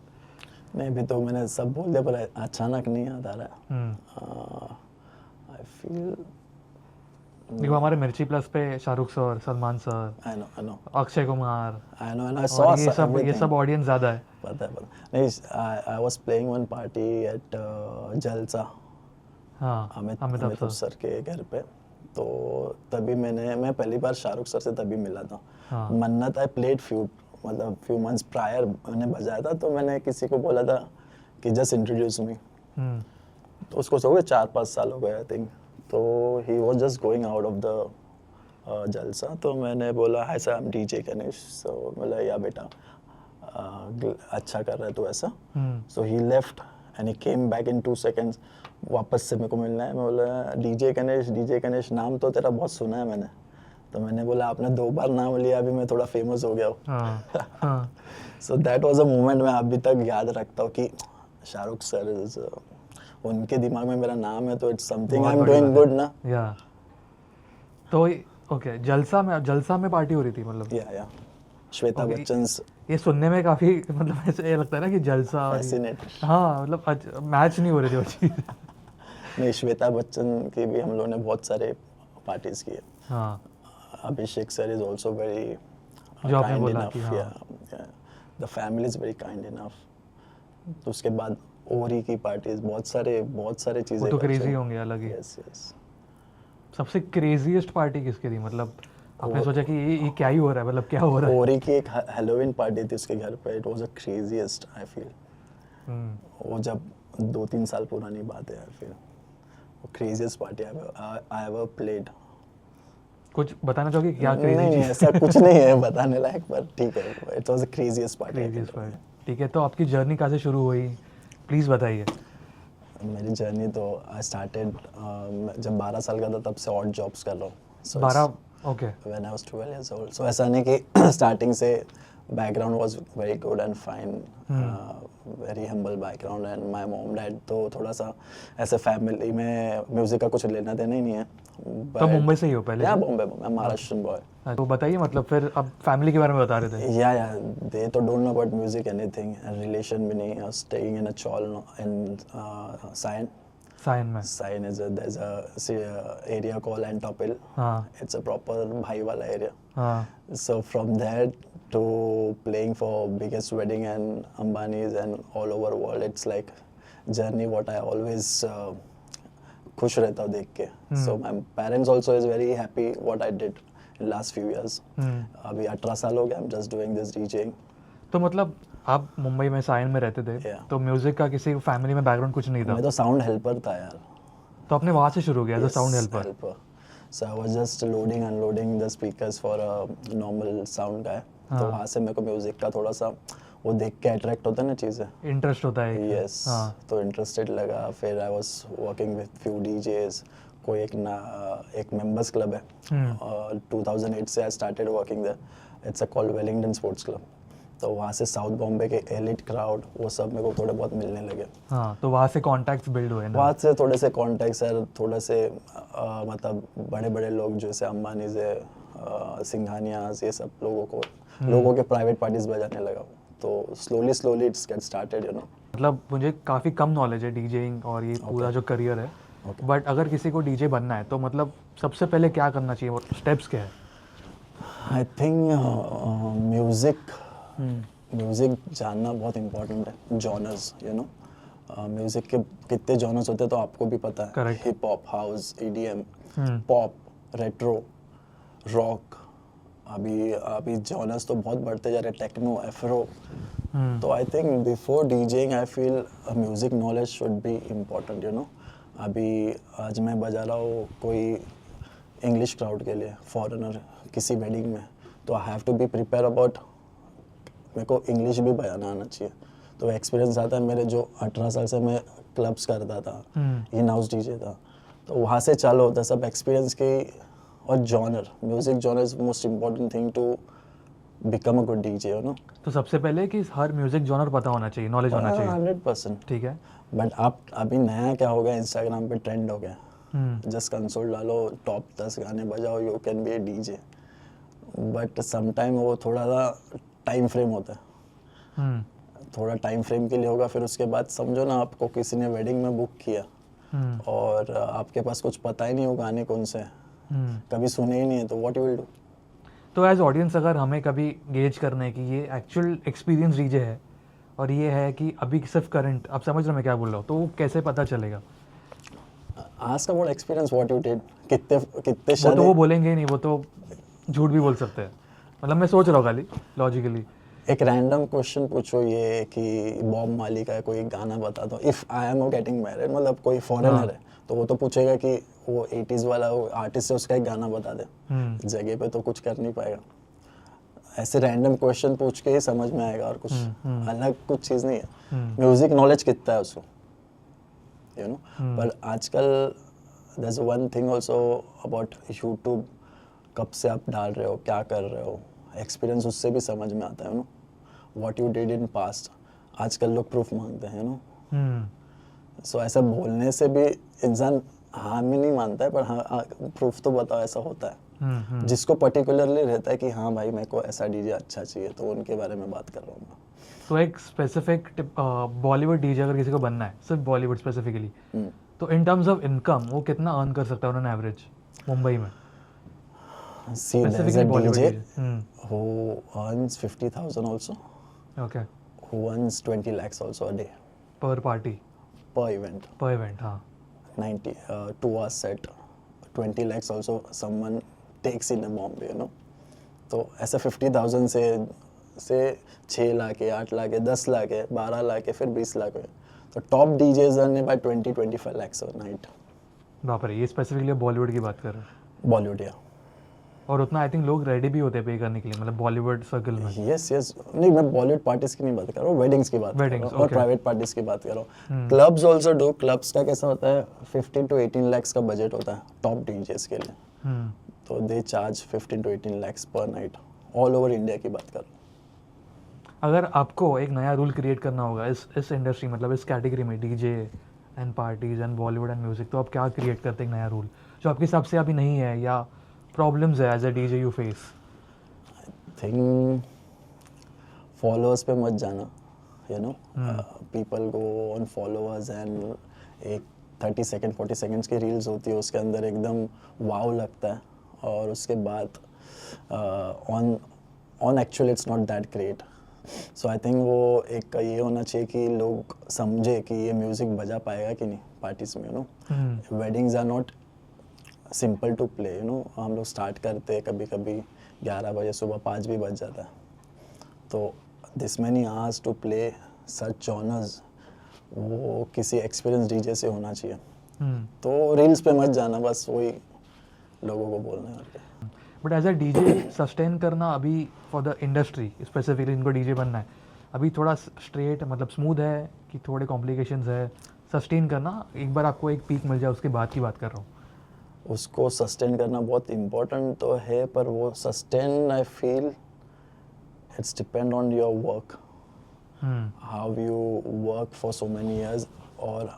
नहीं, अभी तो मैंने सब बोल दिया, पर अचानक नहीं याद आ रहा है। आई फील देखो हमारे मिर्ची प्लस पे Shahrukh sir, Salman sir, I know Akshay Kumar, I know I saw और ये सब ऑडियंस ज़्यादा है। पता है नहीं, आई was playing one party at जलसा, हाँ, अमिताभ सर के घर पे, तो तभी मैं पहली बार शाहरुख सर से तभी मिला था। हाँ। मन्नत I played few months prior मैंने बजाया था, तो मैंने किसी को बोला था कि जस्ट इंट्रोड्यूस मी, तो उसको हो गए 4-5 साल हो गए आई थिंक, तो he was just going out of the Jalsa, तो मैंने बोला hi sir I am DJ Ganesh, so बोला या बेटा अच्छा कर रहा है तू ऐसा, so he left and he came back in 2 seconds, वापस से मेरे को मिलना है। मैं बोला डीजे गणेश नाम तो तेरा बहुत सुना है मैंने, तो मैंने बोला आपने 2 बार नाम लिया, अभी मैं थोड़ा फेमस हो गया हूँ। So that was a moment मैं अभी तक याद रखता हूँ कि शाहरुख सर इज उनके दिमाग में मेरा नाम है, तो it's something I am doing good ना। या तो ओके, जलसा में पार्टी हो रही थी मतलब? या श्वेता बच्चन ये सुनने में काफी मतलब ऐसे ये लगता है ना कि जलसा, फैसिनेटेड, हाँ मतलब मैच नहीं हो रही थी वो चीज। नहीं, श्वेता बच्चन की भी हम लोगों ने बहुत सारे पार्टीज किए। हाँ, अभिषेक सर इज आल्सो वेरी जो आपने काइंड बोला इनफ, कि हाँ। या the family is very kind enough. तो उसके बाद ओरी की पार्टीज, बहुत सारे चीजें, वो तो क्रेजी होंगे अलग ही। Yes yes. सबसे क्रेजीएस्ट पार्टी किसकी थी, मतलब आपने सोचा कि ये क्या ही हो रहा है, मतलब क्या हो रहा है? ओरी की एक हैलोवीन पार्टी थी उसके घर पे, it was a craziest I feel. वो जब 2-3 साल पुरानी बात है, आई फील वो craziest party I ever played. कुछ बताना चाहोगे क्या क्रेजी? नहीं, ऐसा कुछ नहीं है बताने लायक, पर ठीक है, it was a craziest party. Craziest party, ठीक है। तो आपकी जर्नी कहाँ से शुरू हुई, प्लीज़ बताइए। मेरी जर्नी तो आई स्टार्टेड जब 12 साल का था, तब से ऑड जॉब्स कर रहा हूँ। 12, okay. When I was 12 years old. So ऐसा नहीं कि स्टार्टिंग से background was very good and fine, very humble background, and my mom dad तो थोड़ा सा ऐसे फैमिली में म्यूजिक का कुछ लेना देना ही नहीं है। तो मुंबई से ही हो पहले? या बॉम्बे, मैं महाराष्ट्रियन बॉय। तो बताइए, मतलब फिर अब फैमिली के बारे में बता रहे थे। या दे तो don't know about music anything, relation भी नहीं। Staying in a chawl in Sion में। Sain is there's a area called Antopil. हाँ It's a proper भाई वाला area. हाँ। So from there to playing for biggest wedding and Ambani's and all over world, it's like journey what I always खुश रहता हूँ देख के. So my parents also is very happy what I did in last few years. अभी 18 साल हो गया, I'm just doing this DJing. तो मतलब आप मुंबई में साइन में रहते थे, Yeah. तो म्यूजिक का किसी फैमिली में बैकग्राउंड कुछ नहीं था? मैं तो साउंड हेल्पर था यार. तो आपने वहाँ से शुरू किया as a sound helper? So I was just loading unloading the speakers for a normal sound guy. तो वहाँ से मेरे को म्यूजिक का थोड़ा सा वो देख के अट्रैक्ट होता है ना चीज़ें, इंटरेस्ट होता है। यस, तो इंटरेस्टेड लगा। फिर I was working with few DJs. कोई एक मेंबर्स क्लब है, 2008 से I started working there. It's a called Wellington sports club. तो वहाँ से साउथ बॉम्बे के एलिट क्राउड वो सब मेरे को थोड़े बहुत मिलने लगे। हाँ, तो वहाँ से कॉन्टैक्ट्स बिल्ड हुए ना। वहाँ से थोड़े से कॉन्टैक्ट्स है, थोड़े से मतलब बड़े बड़े लोग जैसे अंबानी से सिंघानियाज, ये सब लोगों के प्राइवेट पार्टीज बजाने लगा। तो slowly it's get started, you know. मतलब मुझे काफ़ी कम नॉलेज है डीजेइंग और ये पूरा जो करियर है, बट अगर किसी को डीजे बनना है तो मतलब सबसे पहले क्या करना चाहिए, स्टेप्स क्या है? आई थिंक म्यूज़िक जानना बहुत इम्पोर्टेंट है। जॉनर्स, यू नो, म्यूज़िक के कितने जॉनर्स होते हैं तो आपको भी पता है। Correct. Hip hop, house, EDM, pop, retro, rock, अभी जॉनर्स तो बहुत बढ़ते जा रहे हैं, टेक्नो, एफ्रो। तो I think before DJing I feel music knowledge should be important, you know. अभी आज मैं बजा रहा हूँ कोई इंग्लिश क्राउड के लिए, फॉरेनर किसी वेडिंग में, तो I have to be prepare about, मेरे को इंग्लिश भी बजाना आना चाहिए। तो एक्सपीरियंस आता है मेरे, जो 18 साल से मैं क्लब्स करता था, इन हाउस डीजे था, तो वहाँ से चालू होता है सब एक्सपीरियंस की। और genre, music genre is most important thing to become a good DJ, you know. तो सबसे पहले कि हर म्यूजिक जॉनर पता होना चाहिए, नॉलेज होना चाहिए। 100%। ठीक है। बट आप अभी नया क्या हो गया, इंस्टाग्राम पे ट्रेंड हो गया, जस्ट कंसोल डालो, टॉप 10 गाने बजाओ, you can be A DJ. But sometime वो थोड़ा सा टाइम फ्रेम होता है, थोड़ा टाइम फ्रेम के लिए होगा। फिर उसके बाद समझो ना, आपको किसी ने वेडिंग में बुक किया और आपके पास कुछ पता ही नहीं हो गाने कौन से, कभी सुने ही नहीं है, तो व्हाट यू विल डू? तो एज ऑडियंस अगर हमें कभी गेज करना है कि ये एक्चुअल एक्सपीरियंस डीजे है और ये है कि अभी सिर्फ करंट, आप समझ रहे हो मैं क्या बोल रहा हूँ, तो कैसे पता चलेगा? Ask about experience, what you did, कितने वो शादी। तो वो बोलेंगे ही नहीं, वो तो झूठ भी बोल सकते हैं। मतलब मैं सोच रहा हूँ खाली लॉजिकली। एक रैंडम क्वेश्चन पूछो ये कि बॉब मार्ली का कोई गाना बता दो, if I am getting married, मतलब कोई फॉरेनर है तो वो तो पूछेगा कि वो 80s वाला वो आर्टिस्ट है, उसका एक गाना बता दे। जगह पे तो कुछ कर नहीं पाएगा। ऐसे रैंडम क्वेश्चन पूछ के ही समझ में आएगा, और कुछ अलग कुछ चीज़ नहीं है। म्यूजिक नॉलेज कितना है उसको, यू नो। पर आजकल there is one thing also about YouTube, कब से आप डाल रहे हो, क्या कर रहे हो, एक्सपीरियंस उससे भी समझ में आता है, you know, what you did in past. आजकल लोग प्रूफ मांगते हैं, यू नो। सो ऐसा बोलने से भी इंसान हाँ में नहीं मानता है, पर हाँ प्रूफ तो बताओ, ऐसा होता है। जिसको पर्टिकुलरली रहता है कि हाँ भाई मेरे को ऐसा डीजे अच्छा चाहिए, तो उनके बारे में बात कर रहा हूँ मैं। तो एक स्पेसिफिक बॉलीवुड डीजे अगर किसी को बनना है, सिर्फ बॉलीवुड स्पेसिफिकली, तो इन टर्म्स ऑफ इनकम वो कितना अर्न कर सकता है ऑन एवरेज मुंबई में? See, there's a Specifically Bollywood DJ DJ. who earns 50,000 also, Okay. who earns 20 lakhs also a day पर पार्टी, per event. पर इवेंट, हाँ। 2 hours set, 20 lakhs also someone takes in a Bombay, you know. तो ऐसा 50,000 से 6 लाख है, 8 लाख है, 10 लाख है, 12 लाख है, फिर 20 लाख है। तो top डीजेज earn by 20-25 lakhs a night. बाप रे, ये स्पेसिफिकली बॉलीवुड की बात कर रहे हैं। बॉलीवुड, या और उतना आई थिंक लोग रेडी भी होते हैं पे करने के लिए, मतलब बॉलीवुड सर्कल में। यस नहीं, मैं बॉलीवुड पार्टीज की नहीं बात कर रहा हूँ, वेडिंग्स की बात कर रहा हूँ, और okay. प्राइवेट पार्टीज की बात कर रहा हूँ। Clubs also do. क्लब्स का कैसा होता है, 15 to 18 lakhs का बजट होता है टॉप डीजेस के लिए। तो दे चार्ज 15 to 18 lakhs पर नाइट, ऑल ओवर इंडिया की बात कर रहा हूँ। अगर आपको एक नया रूल क्रिएट करना होगा इस इंडस्ट्री, मतलब इस कैटेगरी में, DJ and parties and Bollywood and music, तो आप क्या क्रिएट करते हैं एक नया रूल जो आपके हिसाब से अभी नहीं है, या प्रॉब्लम्स है as a DJ you face? Think followers पे मत जाना, you know. People go on followers and एक 30 सेकेंड 40 सेकेंड्स की रील्स होती है, उसके अंदर एकदम वाव लगता है, और उसके बाद on actual it's not that great. So I think वो एक ये होना चाहिए कि लोग समझे कि ये म्यूज़िक बजा पाएगा कि नहीं पार्टीज में, you know. Weddings are not simple to play, you know. हम लोग स्टार्ट करते हैं कभी कभी 11 बजे, सुबह 5 भी बज जाता है। तो this many hours to play such genres, वो किसी एक्सपीरियंस डीजे से होना चाहिए। तो रील्स पे मत जाना, बस वही लोगों को बोलना है। But as a DJ sustain करना अभी फॉर द इंडस्ट्री स्पेसिफिकली, इनको डीजे बनना है, अभी थोड़ा स्ट्रेट मतलब स्मूथ है कि थोड़े कॉम्प्लिकेशंस है सस्टेन करना? एक बार आपको एक पीक मिल जाए उसके बाद की बात कर रहा हूँ। उसको सस्टेन करना बहुत इम्पोर्टेंट तो है, पर वो sustain I feel it's depend on your work, hmm how you work for so many years. और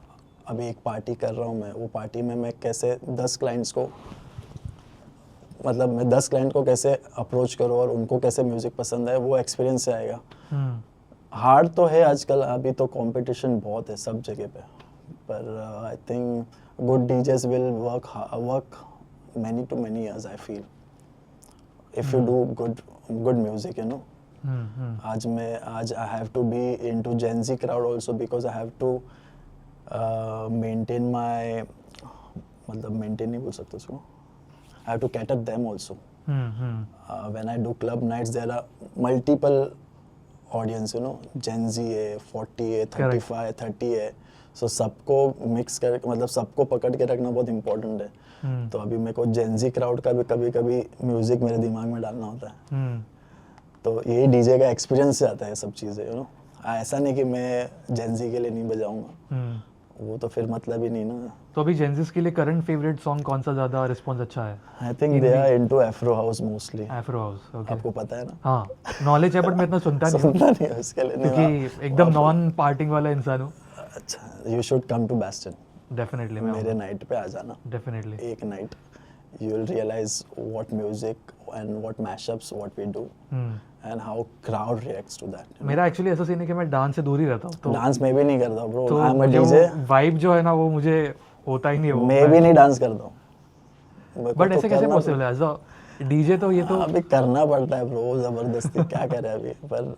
अभी एक पार्टी कर रहा हूँ मैं, वो पार्टी में मैं कैसे 10 क्लाइंट्स को, मतलब मैं 10 क्लाइंट को कैसे अप्रोच करूँ और उनको कैसे म्यूज़िक पसंद है, वो एक्सपीरियंस से आएगा. हम्म हार्ड तो है आजकल, अभी तो कंपटीशन बहुत है सब जगह पे, पर I think good DJs will work many years, I feel, if you do good music, you know. आज I have to be into Gen Z crowd also, because I have to maintain my, मतलब maintain नहीं बोल सकते उसको, I have to cater them also. When I do club nights, there are multiple audience, you know, Gen Z है, 40 है, 35, 30 है, so सबको mix कर, मतलब सबको पकड़ के रखना बहुत इम्पोर्टेंट है. तो अभी मेरे को Gen Z क्राउड का भी कभी कभी म्यूजिक मेरे दिमाग में डालना होता है. तो यही डीजे का एक्सपीरियंस से आता है सब चीज़ें, यू नो. ऐसा नहीं कि मैं Gen Z के लिए नहीं बजाऊंगा, वो तो फिर मतलब ही नहीं ना. तो अभी जेंजिस के लिए करंट फेवरेट सॉन्ग कौन सा ज़्यादा रिस्पॉन्स अच्छा है? I think they are into Afro house mostly. Afro house, okay. आपको पता है ना? हाँ, नॉलेज है बट मैं इतना सुनता नहीं हूँ, सुनता नहीं है उसके लिए, क्योंकि एकदम नॉन पार्टिंग वाला इंसान हूँ. अच्छा, you should come to Bastian. Definitely मेरे नाइट पे आ जाना, डेफिनेटली. एक night, you will realize what music and what mashups what we do and how crowd reacts to that. मेरा एक्चुअली ऐसा सीन है कि मैं डांस से दूर ही रहता हूँ, तो डांस में भी नहीं करता ब्रो. तो आई एम अ मुझे डीजे, वो वाइब जो है ना वो मुझे होता ही नहीं है वो. मैं भी नहीं डांस करता हूँ. बट ऐसे कैसे पॉसिबल है? एज अ डीजे तो ये तो अभी करना पड़ता है ब्रो, जबरदस्ती क्या करे अभी, पर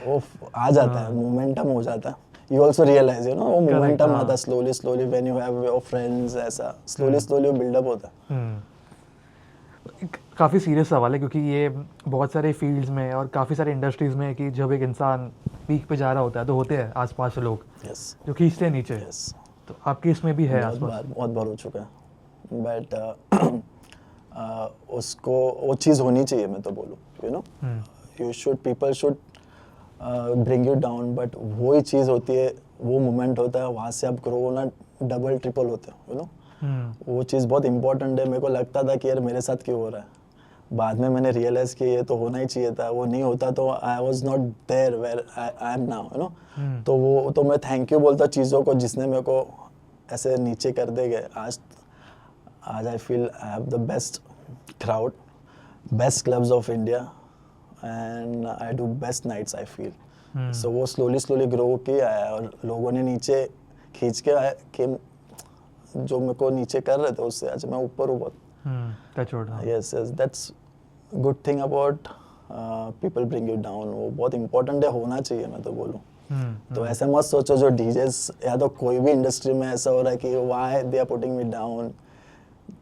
वो आ जाता है, मोमेंटम हो जाता है. You also realize, you know, वो मोमेंटम आता है slowly when you have your friends, ऐसा slowly बिल्डअप होता है. काफ़ी सीरियस सवाल है, क्योंकि ये बहुत सारे फील्ड्स में और काफ़ी सारे इंडस्ट्रीज़ में कि जब एक इंसान पीक पे जा रहा होता है तो होते हैं आसपास लोग Yes. जो खींचते हैं नीचे. Yes. तो आपके इसमें भी है आसपास? बहुत बार हो चुका है, बट उसको वो चीज़ होनी चाहिए, मैं तो बोलूँ, you know. People should bring you down, but वही चीज़ होती है, वो मोमेंट होता है, वहाँ से आप ग्रो होना डबल ट्रिपल होते हो, यू नो. वो चीज़ बहुत इंपॉर्टेंट है. मेरे को लगता था कि यार मेरे साथ क्यों हो रहा है, बाद में मैंने रियलाइज़ किया ये तो होना ही चाहिए था. वो नहीं होता तो I was not there where I am now, you know. तो वो तो मैं थैंक यू बोलता चीज़ों को जिसने मेरे को ऐसे नीचे कर दे गए. आज I feel I have the best crowd, best clubs of India, and I do best nights, I feel. So वो स्लोली ग्रो किया है, और लोगों ने नीचे खींच के आए कि जो मेरे को नीचे कर रहे थे उससे आज मैं ऊपर हूँ बहुत. Yes, that's good thing about people bring you down. वो बहुत इंपॉर्टेंट है, होना चाहिए, मैं तो बोलूँ. तो ऐसे मत सोचो जो डीजेस या तो कोई भी इंडस्ट्री में ऐसा हो रहा है कि why they are putting me down,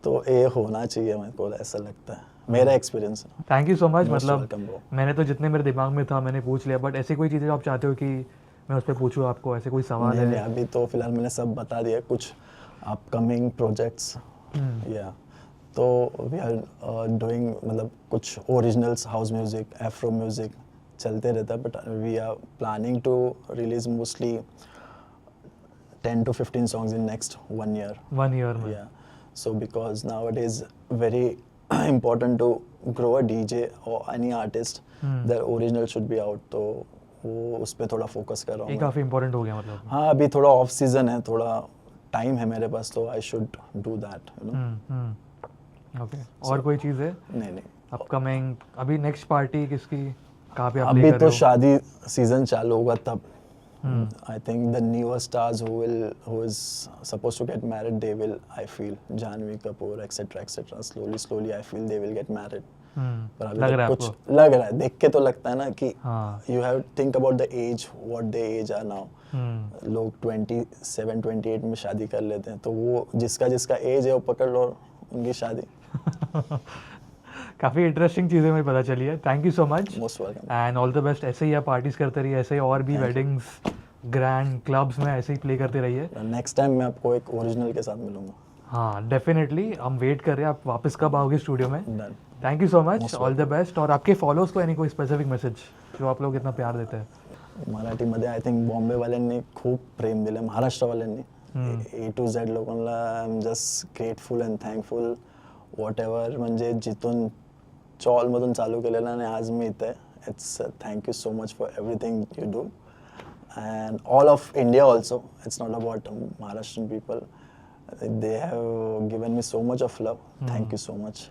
तो ये होना चाहिए, मेरे को ऐसा लगता है, मेरा experience. Thank you so much. मतलब मैंने तो जितने मेरे दिमाग में था मैंने पूछ लिया, बट ऐसी कोई चीज़ें आप चाहते हो कि मैं उस पर पूछूँ आपको, ऐसे कोई सवाल है? नहीं, अभी तो फिलहाल मैंने सब बता दिया. कुछ अपकमिंग प्रोजेक्ट्स, या तो वी आर डूइंग, मतलब कुछ originals, house music, Afro music चलते रहता है, but we are planning to release mostly 10 to 15 songs in next 1 year. 1 year में? Yeah. So because nowadays very important to grow a DJ or any artist, their original should be out. तो वो उस पर थोड़ा focus कर रहा हूँ. ये काफ़ी इंपॉर्टेंट हो गया मतलब. हाँ, अभी थोड़ा ऑफ सीजन है, थोड़ा टाइम है मेरे पास, तो I should do that, you know. Okay. और कोई चीज़ है नहीं. अपकमिंग? अभी नेक्स्ट पार्टी किसकी, कहाँ पे आप प्ले अभी कर तो रहे हो? शादी सीजन चालू होगा तब. I think the newer stars who is supposed to get married, they will, I feel, Janhvi Kapoor, etc. Slowly I feel they will get married. पर अभी लग तक रहा है कुछ लग रहा है, देख के तो लगता है ना कि हाँ. you have to think about the age, what the age are now. लोग 27, 28 में शादी कर लेते हैं, तो वो जिसका एज है वो पकड़ लो उनकी शादी. काफ़ी इंटरेस्टिंग चीज़ें मुझे पता चली है. Thank you so much most welcome, and all the best. ऐसे ही आप पार्टीज करते रहिए, ऐसे ही और भी वेडिंग्स, ग्रैंड क्लब्स में ऐसे ही प्ले करते रहिए. नेक्स्ट टाइम मैं आपको एक ओरिजिनल के साथ मिलूंगा. हाँ, डेफिनेटली हम वेट कर रहे हैं. आप वापस कब आओगे स्टूडियो में? Done. Thank you so much, all the best. और आपके फॉलोअर्स को यानी कोई स्पेसिफिक मैसेज जो आप लोग इतना प्यार देते हैं? मराठीमध्ये आय थिंक बॉम्बे वाल्यांनी खूप प्रेम दिलं, महाराष्ट्र वाल्यांनी A to Z लोकांना. I am just grateful and thankful. Whatever, म्हणजे जिथून चॉलमधून चालू केलेलं आणि आज मी इथे, it's thank you so much for everything you do, and all of India also. It's not about Maharashtrian people. They have given me so much of love. Thank you so much.